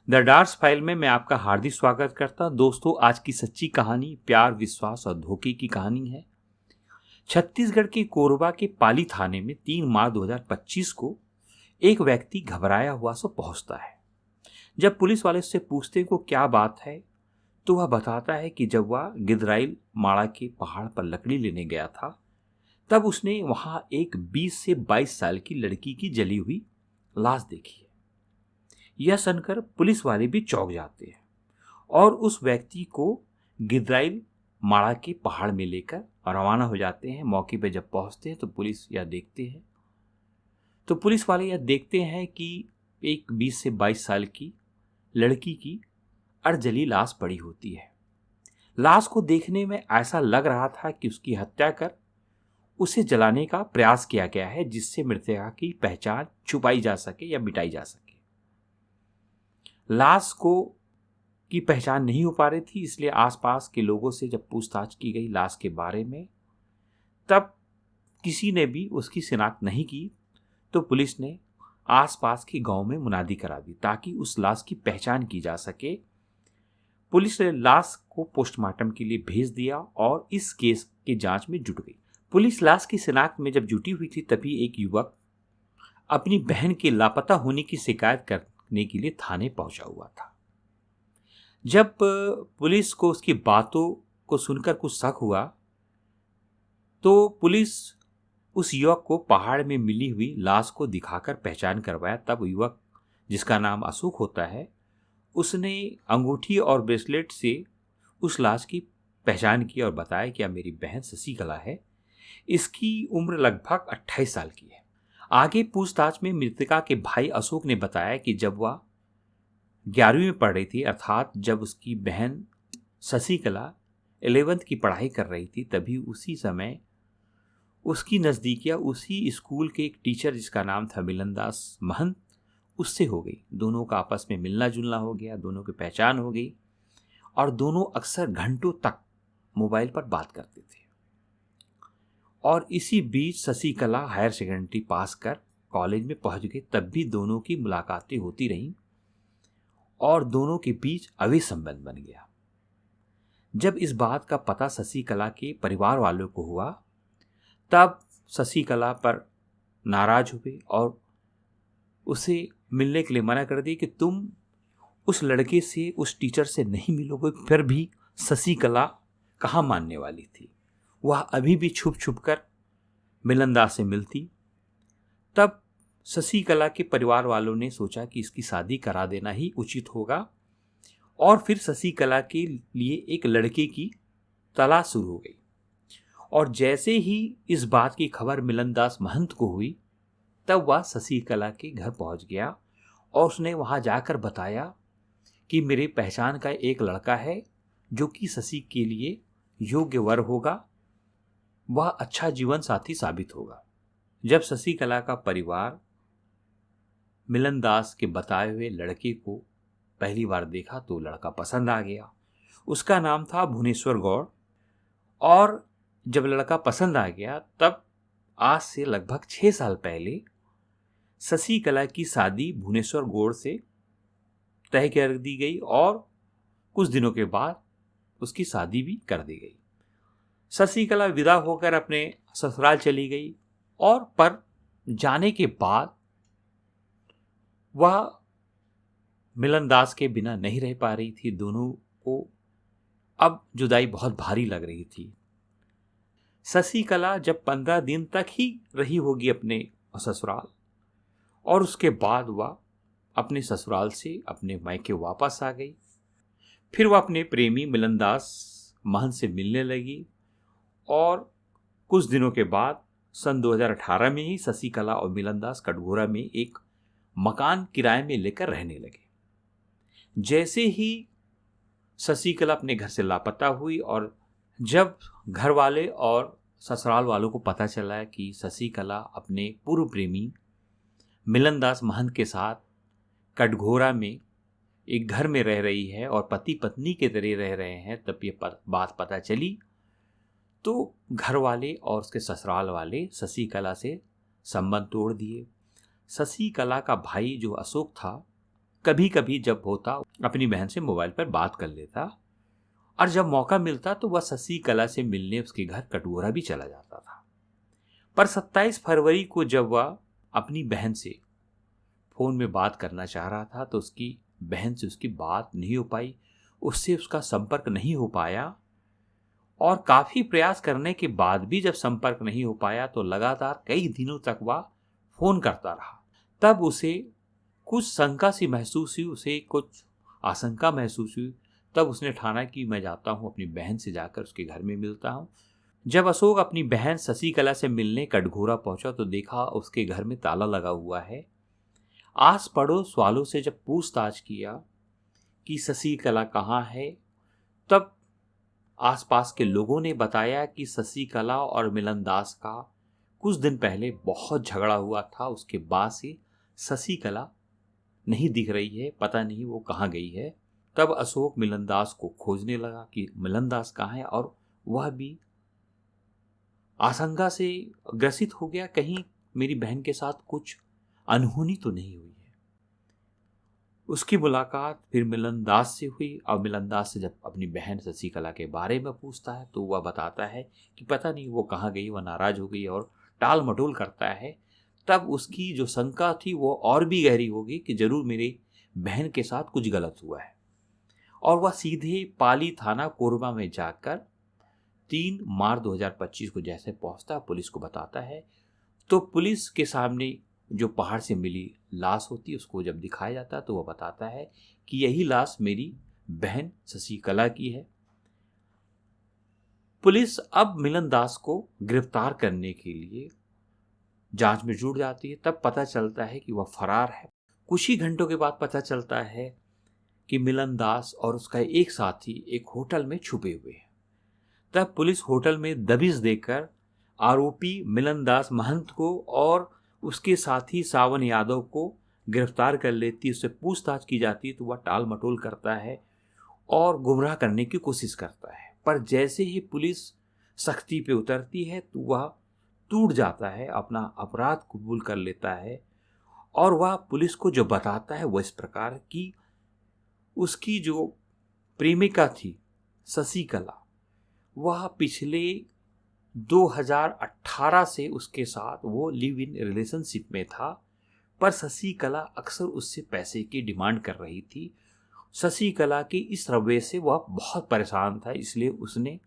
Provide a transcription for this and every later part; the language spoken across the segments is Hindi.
द डार्स फाइल में मैं आपका हार्दिक स्वागत करता हूं। दोस्तों, आज की सच्ची कहानी प्यार, विश्वास और धोखे की कहानी है। छत्तीसगढ़ के कोरबा के पाली थाने में 3 मार्च 2025 को एक व्यक्ति घबराया हुआ सा पहुंचता है। जब पुलिस वाले उससे पूछते हैं को क्या बात है, तो वह बताता है कि जब वह गिदराइल माड़ा के पहाड़ पर लकड़ी लेने गया था, तब उसने वहां एक 20 से 22 साल की लड़की की जली हुई लाश देखी है। यह सुनकर पुलिस वाले भी चौंक जाते हैं और उस व्यक्ति को गिदराइल माड़ा के पहाड़ में लेकर रवाना हो जाते हैं। मौके पर जब पहुंचते हैं तो पुलिस वाले यह देखते हैं कि एक 20 से 22 साल की लड़की की अर्धजली लाश पड़ी होती है। लाश को देखने में ऐसा लग रहा था कि उसकी हत्या कर उसे जलाने का प्रयास किया गया है, जिससे मृतका की पहचान छुपाई जा सके या मिटाई जा सके। लाश को की पहचान नहीं हो पा रही थी, इसलिए आसपास के लोगों से जब पूछताछ की गई लाश के बारे में, तब किसी ने भी उसकी शिनाख्त नहीं की। तो पुलिस ने आसपास के गांव में मुनादी करा दी ताकि उस लाश की पहचान की जा सके। पुलिस ने लाश को पोस्टमार्टम के लिए भेज दिया और इस केस की जांच में जुट गई। पुलिस लाश की शिनाख्त में जब जुटी हुई थी, तभी एक युवक अपनी बहन के लापता होने की शिकायत करने के लिए थाने पहुंचा हुआ था। जब पुलिस को उसकी बातों को सुनकर कुछ शक हुआ, तो पुलिस उस युवक को पहाड़ में मिली हुई लाश को दिखाकर पहचान करवाया। तब युवक, जिसका नाम अशोक होता है, उसने अंगूठी और ब्रेसलेट से उस लाश की पहचान की और बताया कि यह मेरी बहन शशिकला है। इसकी उम्र लगभग 28 साल की है। आगे पूछताछ में मृतका के भाई अशोक ने बताया कि जब वह 11वीं में पढ़ रही थी, अर्थात जब उसकी बहन शशिकला 11वीं की पढ़ाई कर रही थी, तभी उसी समय उसकी नज़दीकियाँ उसी स्कूल के एक टीचर, जिसका नाम था मिलनदास महंत, उससे हो गई। दोनों का आपस में मिलना जुलना हो गया, दोनों की पहचान हो गई और दोनों अक्सर घंटों तक मोबाइल पर बात करते थे। और इसी बीच शशिकला हायर सेकेंडरी पास कर कॉलेज में पहुंच गई। तब भी दोनों की मुलाकातें होती रहीं और दोनों के बीच अवैध संबंध बन गया। जब इस बात का पता शशिकला के परिवार वालों को हुआ, तब शशिकला पर नाराज हुए और उसे मिलने के लिए मना कर दी कि तुम उस लड़के से, उस टीचर से नहीं मिलोगे। फिर भी शशिकला कहाँ मानने वाली थी, वह अभी भी छुप छुप कर मिलनदास से मिलती। तब शशिकला के परिवार वालों ने सोचा कि इसकी शादी करा देना ही उचित होगा और फिर शशिकला के लिए एक लड़के की तलाश शुरू हो गई। और जैसे ही इस बात की खबर मिलनदास महंत को हुई, तब वह शशिकला के घर पहुंच गया और उसने वहां जाकर बताया कि मेरी पहचान का एक लड़का है जो कि शशि के लिए योग्य वर होगा, वह अच्छा जीवन साथी साबित होगा। जब शशिकला का परिवार मिलनदास के बताए हुए लड़के को पहली बार देखा तो लड़का पसंद आ गया। उसका नाम था भुवनेश्वर गौड़। और जब लड़का पसंद आ गया, तब आज से लगभग 6 साल पहले शशिकला की शादी भुवनेश्वर गौड़ से तय कर दी गई और कुछ दिनों के बाद उसकी शादी भी कर दी गई। शशिकला विदा होकर अपने ससुराल चली गई और पर जाने के बाद वह मिलनदास के बिना नहीं रह पा रही थी। दोनों को अब जुदाई बहुत भारी लग रही थी। शशिकला जब 15 दिन तक ही रही होगी अपने ससुराल, और उसके बाद वह अपने ससुराल से अपने मायके वापस आ गई। फिर वह अपने प्रेमी मिलनदास महंत से मिलने लगी और कुछ दिनों के बाद सन 2018 में ही शशिकला और मिलनदास कटघोरा में एक मकान किराए में लेकर रहने लगे। जैसे ही शशिकला अपने घर से लापता हुई और जब घर वाले और ससुराल वालों को पता चला कि शशिकला अपने पूर्व प्रेमी मिलनदास महंत के साथ कटघोरा में एक घर में रह रही है और पति पत्नी के तरह रह रहे हैं, तब ये बात पता चली तो घर वाले और उसके ससुराल वाले शशिकला से संबंध तोड़ दिए। शशिकला का भाई जो अशोक था, कभी कभी जब होता अपनी बहन से मोबाइल पर बात कर लेता, और जब मौका मिलता तो वह शशिकला से मिलने उसके घर कटघोरा भी चला जाता था। पर 27 फरवरी को जब वह अपनी बहन से फोन में बात करना चाह रहा था तो उसकी बहन से उसकी बात नहीं हो पाई, उससे उसका संपर्क नहीं हो पाया। और काफी प्रयास करने के बाद भी जब संपर्क नहीं हो पाया तो लगातार कई दिनों तक वह फोन करता रहा। तब उसे कुछ शंका सी महसूस हुई, उसे कुछ आशंका महसूस हुई। तब उसने ठाना कि मैं जाता हूँ, अपनी बहन से जाकर उसके घर में मिलता हूँ। जब अशोक अपनी बहन शशिकला से मिलने कटघोरा पहुंचा तो देखा उसके घर में ताला लगा हुआ है। आस पड़ोस वालों से जब पूछताछ किया कि शशिकला कहाँ है, तब आसपास के लोगों ने बताया कि शशिकला और मिलन दास का कुछ दिन पहले बहुत झगड़ा हुआ था। उसके बाद से शशिकला नहीं दिख रही है, पता नहीं वो कहाँ गई है। तब अशोक मिलन दास को खोजने लगा कि मिलन दास कहाँ है, और वह भी आशंका से ग्रसित हो गया, कहीं मेरी बहन के साथ कुछ अनहोनी तो नहीं हुई है। उसकी मुलाकात फिर मिलन दास से हुई, और मिलन दास से जब अपनी बहन शशिकला के बारे में पूछता है तो वह बताता है कि पता नहीं वो कहाँ गई, वह नाराज हो गई और टाल मटोल करता है। तब उसकी जो शंका थी वो और भी गहरी होगी कि जरूर मेरी बहन के साथ कुछ गलत हुआ है, और वह सीधे पाली थाना कोरबा में जाकर 3 मार्च 2025 को जैसे पहुंचता पुलिस को बताता है। तो पुलिस के सामने जो पहाड़ से मिली लाश होती है उसको जब दिखाया जाता है तो वह बताता है कि यही लाश मेरी बहन शशिकला की है। पुलिस अब मिलन दास को गिरफ्तार करने के लिए जांच में जुट जाती है। तब पता चलता है कि वह फरार है। कुछ ही घंटों के बाद पता चलता है कि मिलन दास और उसका एक साथी एक होटल में छुपे हुए हैं। तब पुलिस होटल में दबिश देकर आरोपी मिलन दास महंत को और उसके साथी सावन यादव को गिरफ्तार कर लेती है। उससे पूछताछ की जाती है तो वह टाल मटोल करता है और गुमराह करने की कोशिश करता है। पर जैसे ही पुलिस सख्ती पे उतरती है तो वह टूट जाता है, अपना अपराध कबूल कर लेता है। और वह पुलिस को जो बताता है वह इस प्रकार कि उसकी जो प्रेमिका थी शशिकला, वह पिछले 2018 से उसके साथ वो लिव इन रिलेशनशिप में था, पर शशिकला अक्सर उससे पैसे की डिमांड कर रही थी। शशिकला के इस रवैये से वह बहुत परेशान था, इसलिए उसने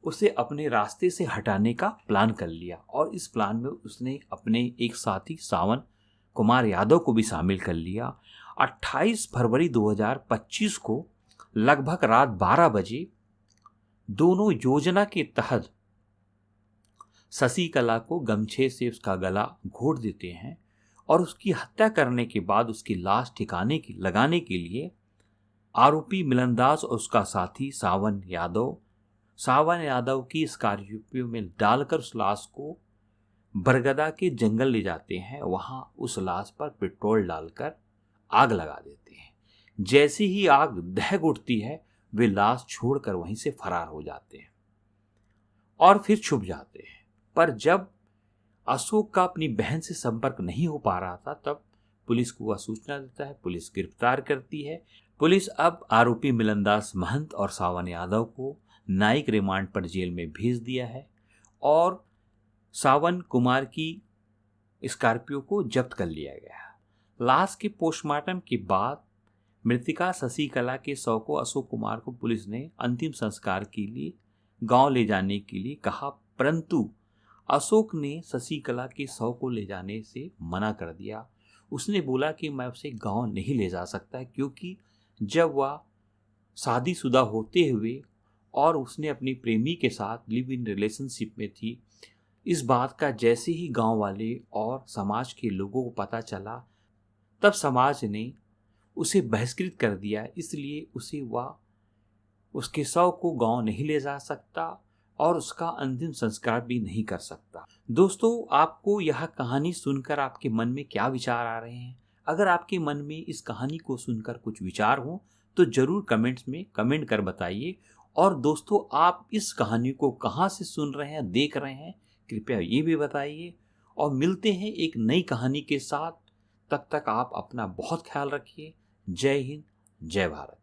उसे अपने रास्ते से हटाने का प्लान कर लिया। और इस प्लान में उसने अपने एक साथी सावन कुमार यादव को भी शामिल कर लिया। 28 फरवरी 2025 को लगभग रात 12 बजे दोनों योजना के तहत शशिकला को गमछे से उसका गला घोट देते हैं और उसकी हत्या करने के बाद उसकी लाश ठिकाने की लगाने के लिए आरोपी मिलनदास और उसका साथी सावन यादव की स्कॉर्पियो में डालकर उस लाश को बरगदा के जंगल ले जाते हैं। वहां उस लाश पर पेट्रोल डालकर आग लगा देते हैं। जैसे ही आग दहक उठती है वे लाश छोड़कर वहीं से फरार हो जाते हैं और फिर छुप जाते हैं। पर जब अशोक का अपनी बहन से संपर्क नहीं हो पा रहा था तब पुलिस को वह सूचना देता है। पुलिस गिरफ्तार करती है। पुलिस अब आरोपी मिलनदास महंत और सावन यादव को न्यायिक रिमांड पर जेल में भेज दिया है और सावन कुमार की स्कॉर्पियो को जब्त कर लिया गया। लाश के पोस्टमार्टम के बाद मृतिका शशिकला के शव को अशोक कुमार को पुलिस ने अंतिम संस्कार के लिए गांव ले जाने के लिए कहा, परंतु अशोक ने शशिकला के शव को ले जाने से मना कर दिया। उसने बोला कि मैं उसे गांव नहीं ले जा सकता क्योंकि जब वह शादीशुदा होते हुए और उसने अपनी प्रेमी के साथ लिव इन रिलेशनशिप में थी, इस बात का जैसे ही गांव वाले और समाज के लोगों को पता चला तब समाज ने उसे बहिष्कृत कर दिया। इसलिए उसके शव को गांव नहीं ले जा सकता और उसका अंतिम संस्कार भी नहीं कर सकता। दोस्तों, आपको यह कहानी सुनकर आपके मन में क्या विचार आ रहे हैं? अगर आपके मन में इस कहानी को सुनकर कुछ विचार हो तो जरूर कमेंट्स में कमेंट कर बताइए। और दोस्तों, आप इस कहानी को कहाँ से सुन रहे हैं, देख रहे हैं, कृपया ये भी बताइए। और मिलते हैं एक नई कहानी के साथ। तब तक आप अपना बहुत ख्याल रखिए। जय हिंद, जय भारत।